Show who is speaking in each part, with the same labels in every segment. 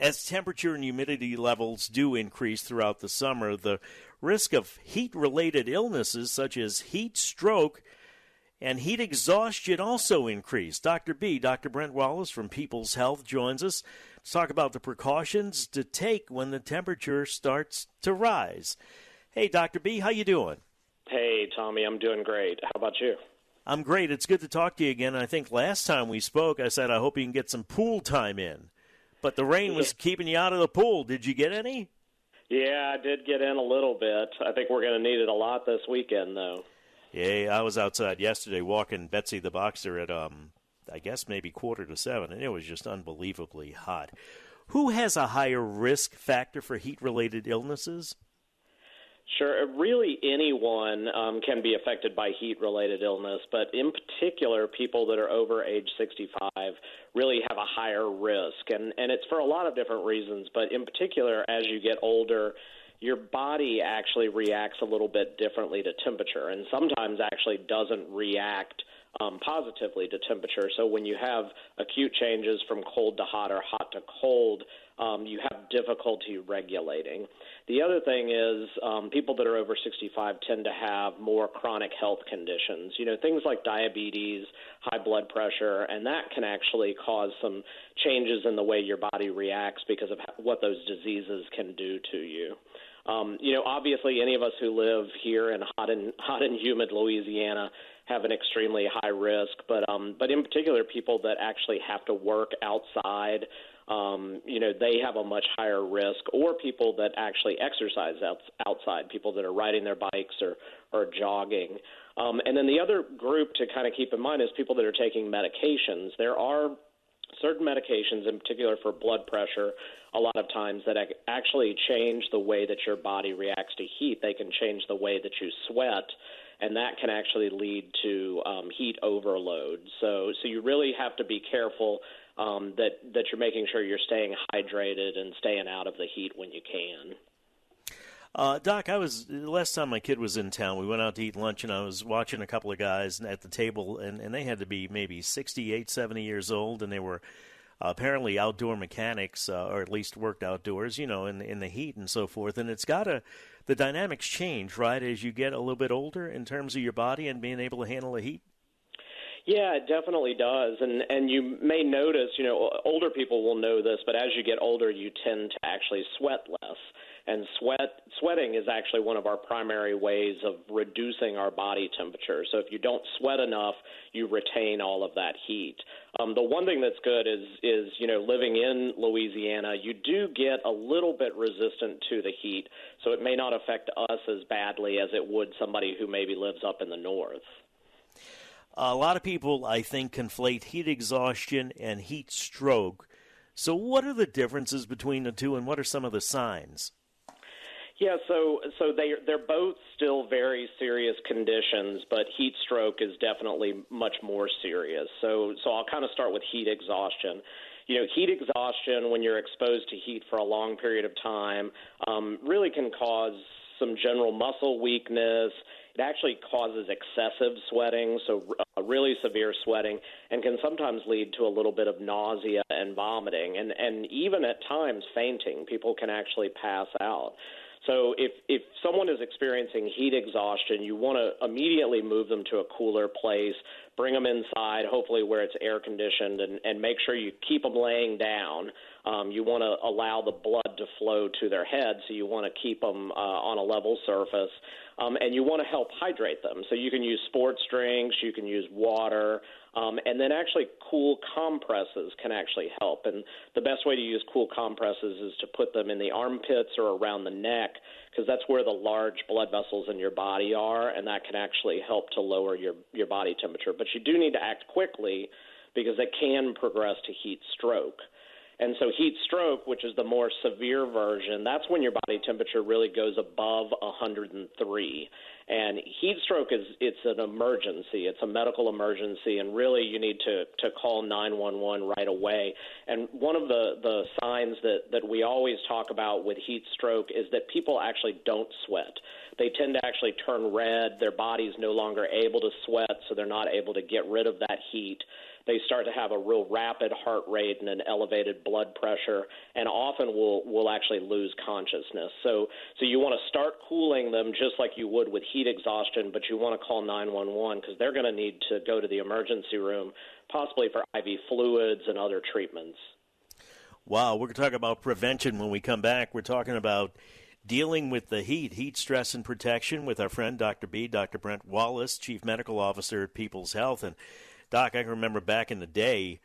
Speaker 1: As temperature and humidity levels do increase throughout the summer, the risk of heat-related illnesses such as heat stroke and heat exhaustion also increase. Dr. Brent Wallis from People's Health joins us to talk about the precautions to take when the temperature starts to rise. Hey, Dr. B, how you doing?
Speaker 2: Hey, Tommy, I'm doing great. How about you?
Speaker 1: I'm great. It's good to talk to you again. I think last time we spoke, I said I hope you can get some pool time in. But the rain was keeping you out of the pool. Did you get any?
Speaker 2: Yeah, I did get in a little bit. I think we're going to need it a lot this weekend, though.
Speaker 1: Yeah, I was outside yesterday walking Betsy the Boxer at, I guess maybe 6:45, and it was just unbelievably hot. Who has a higher risk factor for heat-related illnesses?
Speaker 2: Sure. Really, anyone can be affected by heat-related illness, but in particular, people that are over age 65 really have a higher risk. And it's for a lot of different reasons, but in particular, as you get older, your body actually reacts a little bit differently to temperature, and sometimes actually doesn't react positively to temperature. So when you have acute changes from cold to hot or hot to cold, you have difficulty regulating. The other thing is people that are over 65 tend to have more chronic health conditions, things like diabetes, high blood pressure, and that can actually cause some changes in the way your body reacts because of what those diseases can do to you. Obviously, any of us who live here in hot and humid Louisiana have an extremely high risk, but in particular, people that actually have to work outside, they have a much higher risk, or people that actually exercise outside, people that are riding their bikes or jogging. And then the other group to kind of keep in mind is people that are taking medications. There are certain medications, in particular for blood pressure, a lot of times that actually change the way that your body reacts to heat. They can change the way that you sweat, and that can actually lead to heat overload. So you really have to be careful that you're making sure you're staying hydrated and staying out of the heat when you can.
Speaker 1: Doc, last time my kid was in town, we went out to eat lunch, and I was watching a couple of guys at the table, and they had to be maybe 68, 70 years old, and they were apparently outdoor mechanics, or at least worked outdoors, in the heat and so forth. And the dynamics change, right, as you get a little bit older in terms of your body and being able to handle the heat?
Speaker 2: Yeah, it definitely does. And you may notice, older people will know this, but as you get older, you tend to actually sweat less. And sweating is actually one of our primary ways of reducing our body temperature. So if you don't sweat enough, you retain all of that heat. The one thing that's good is living in Louisiana, you do get a little bit resistant to the heat, so it may not affect us as badly as it would somebody who maybe lives up in the north.
Speaker 1: A lot of people, I think, conflate heat exhaustion and heat stroke. So what are the differences between the two, and what are some of the signs?
Speaker 2: Yeah, so they're both still very serious conditions, but heat stroke is definitely much more serious. So I'll kind of start with heat exhaustion. Heat exhaustion, when you're exposed to heat for a long period of time, really can cause some general muscle weakness. It actually causes excessive sweating, so really severe sweating, and can sometimes lead to a little bit of nausea and vomiting, and even at times fainting. People can actually pass out. So if someone is experiencing heat exhaustion, you want to immediately move them to a cooler place, bring them inside, hopefully where it's air conditioned, and make sure you keep them laying down. You want to allow the blood to flow to their head, so you want to keep them on a level surface. And you want to help hydrate them. So you can use sports drinks, you can use water, and then actually cool compresses can actually help. And the best way to use cool compresses is to put them in the armpits or around the neck, because that's where the large blood vessels in your body are, and that can actually help to lower your body temperature. But you do need to act quickly, because it can progress to heat stroke. And so heat stroke, which is the more severe version, that's when your body temperature really goes above 103. And heat stroke it's an emergency. It's a medical emergency, and really you need to call 911 right away. And one of the signs that we always talk about with heat stroke is that people actually don't sweat. They tend to actually turn red. Their body's no longer able to sweat, so they're not able to get rid of that heat. they start to have a real rapid heart rate and an elevated blood pressure, and often will actually lose consciousness. So you want to start cooling them just like you would with heat exhaustion, but you want to call 911 because they're going to need to go to the emergency room, possibly for IV fluids and other treatments.
Speaker 1: Wow, we're going to talk about prevention when we come back. We're talking about dealing with the heat stress and protection with our friend Dr. B, Dr. Brent Wallis, Chief Medical Officer at People's Health. And, Doc, I can remember back in the day,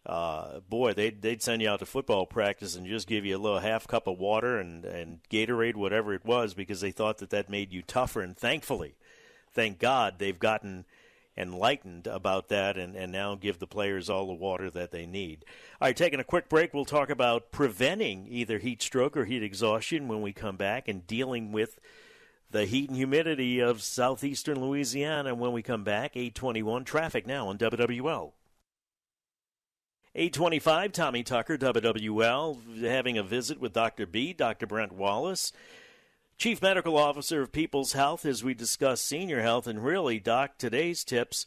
Speaker 1: they'd send you out to football practice and just give you a little half cup of water and Gatorade, whatever it was, because they thought that made you tougher. And thankfully, thank God, they've gotten enlightened about that and now give the players all the water that they need. All right, taking a quick break, we'll talk about preventing either heat stroke or heat exhaustion when we come back and dealing with the heat and humidity of southeastern Louisiana when we come back. 821 traffic now on WWL. 825, Tommy Tucker, WWL, having a visit with Dr. B, Dr. Brent Wallis, Chief Medical Officer of People's Health, as we discuss senior health. And really, Doc, today's tips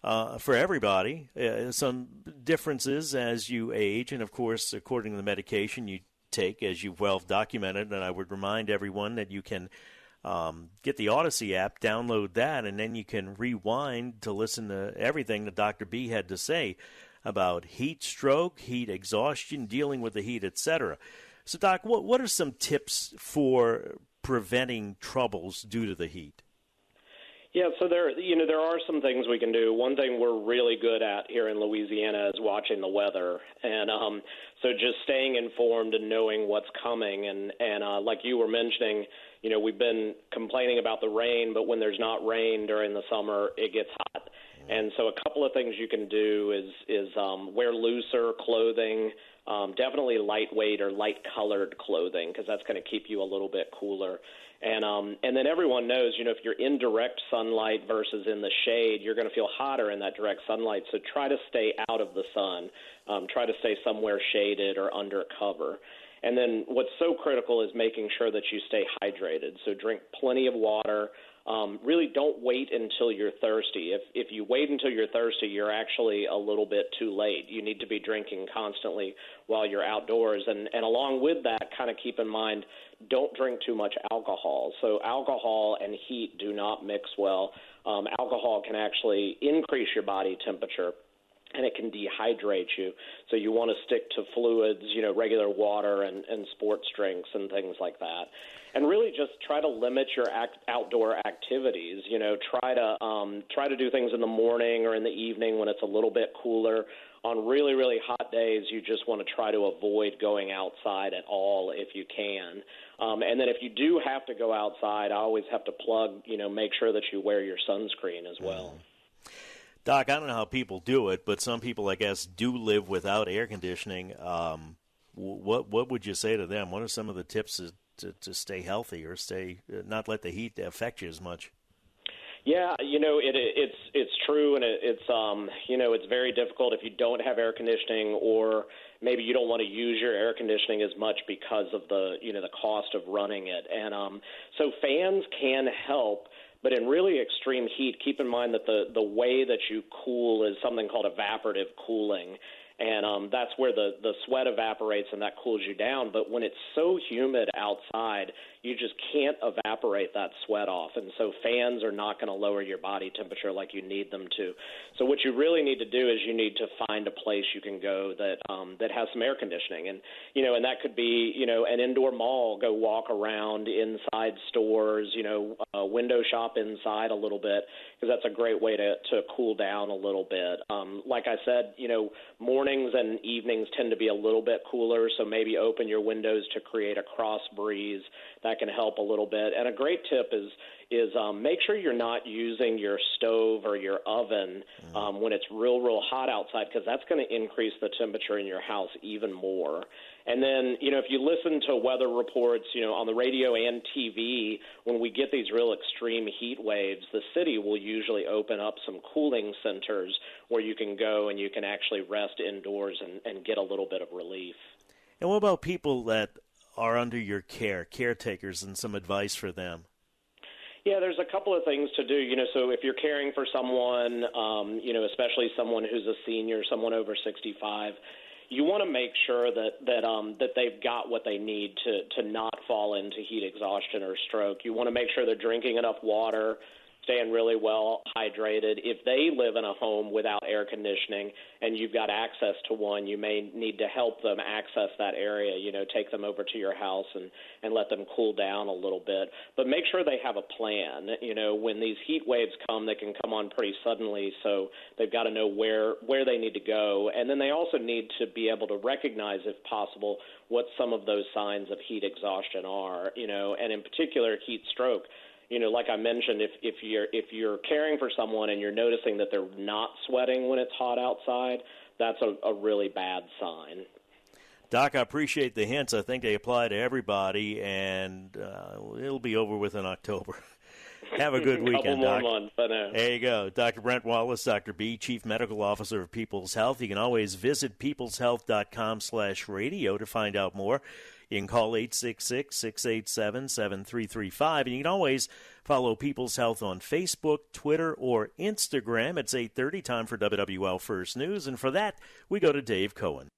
Speaker 1: for everybody, some differences as you age, and of course, according to the medication you take, as you've well documented. And I would remind everyone that you can get the Odyssey app, download that, and then you can rewind to listen to everything that Dr. B had to say about heat stroke, heat exhaustion, dealing with the heat, etc. So, Doc, what are some tips for preventing troubles due to the heat?
Speaker 2: Yeah, so there are some things we can do. One thing we're really good at here in Louisiana is watching the weather, and so just staying informed and knowing what's coming. And like you were mentioning, we've been complaining about the rain, but when there's not rain during the summer, it gets hot. And so a couple of things you can do is wear looser clothing. Definitely lightweight or light-colored clothing, because that's going to keep you a little bit cooler. And then everyone knows, if you're in direct sunlight versus in the shade, you're going to feel hotter in that direct sunlight. So try to stay out of the sun. Try to stay somewhere shaded or under cover. And then what's so critical is making sure that you stay hydrated. So drink plenty of water. Really don't wait until you're thirsty. If you wait until you're thirsty, you're actually a little bit too late. You need to be drinking constantly while you're outdoors. And along with that, kind of keep in mind, don't drink too much alcohol. So alcohol and heat do not mix well. Alcohol can actually increase your body temperature, and it can dehydrate you. So you want to stick to fluids, regular water and sports drinks and things like that. And really just try to limit your outdoor activities. Try to do things in the morning or in the evening when it's a little bit cooler. On really, really hot days, you just want to try to avoid going outside at all if you can. And then if you do have to go outside, I always have to plug, make sure that you wear your sunscreen as well.
Speaker 1: Doc, I don't know how people do it, but some people, I guess, do live without air conditioning. What would you say to them? What are some of the tips to stay healthy or not let the heat affect you as much?
Speaker 2: Yeah, it's true, and it's very difficult if you don't have air conditioning, or maybe you don't want to use your air conditioning as much because of the cost of running it. And so fans can help. But in really extreme heat, keep in mind that the way that you cool is something called evaporative cooling. And that's where the sweat evaporates and that cools you down. But when it's so humid outside, you just can't evaporate that sweat off. And so fans are not going to lower your body temperature like you need them to. So what you really need to do is you need to find a place you can go that has some air conditioning. And, and that could be, an indoor mall, go walk around inside stores, window shop inside a little bit, because that's a great way to cool down a little bit. Like I said, mornings and evenings tend to be a little bit cooler, so maybe open your windows to create a cross breeze. That can help a little bit. And a great tip is make sure you're not using your stove or your oven when it's real, real hot outside, because that's going to increase the temperature in your house even more. And then, if you listen to weather reports, on the radio and TV, when we get these real extreme heat waves, the city will usually open up some cooling centers where you can go and you can actually rest indoors and get a little bit of relief.
Speaker 1: And what about people that are under your care, caretakers, and some advice for them?
Speaker 2: Yeah, there's a couple of things to do. So if you're caring for someone, especially someone who's a senior, someone over 65, you want to make sure that they've got what they need to not fall into heat exhaustion or stroke. You want to make sure they're drinking enough water, staying really well hydrated. If they live in a home without air conditioning and you've got access to one, you may need to help them access that area, take them over to your house and let them cool down a little bit. But make sure they have a plan. When these heat waves come, they can come on pretty suddenly, so they've got to know where they need to go. And then they also need to be able to recognize, if possible, what some of those signs of heat exhaustion are, and in particular heat stroke. Like I mentioned, if you're caring for someone and you're noticing that they're not sweating when it's hot outside, that's a really bad sign.
Speaker 1: Doc, I appreciate the hints. I think they apply to everybody, and it'll be over with in October. Have a good weekend,
Speaker 2: Doc.
Speaker 1: Couple more
Speaker 2: months, I know.
Speaker 1: There you go. Dr. Brent Wallis, Dr. B, Chief Medical Officer of People's Health. You can always visit peopleshealth.com/radio to find out more. You can call 866-687-7335, and you can always follow People's Health on Facebook, Twitter, or Instagram. It's 8:30, time for WWL First News, and for that, we go to Dave Cohen.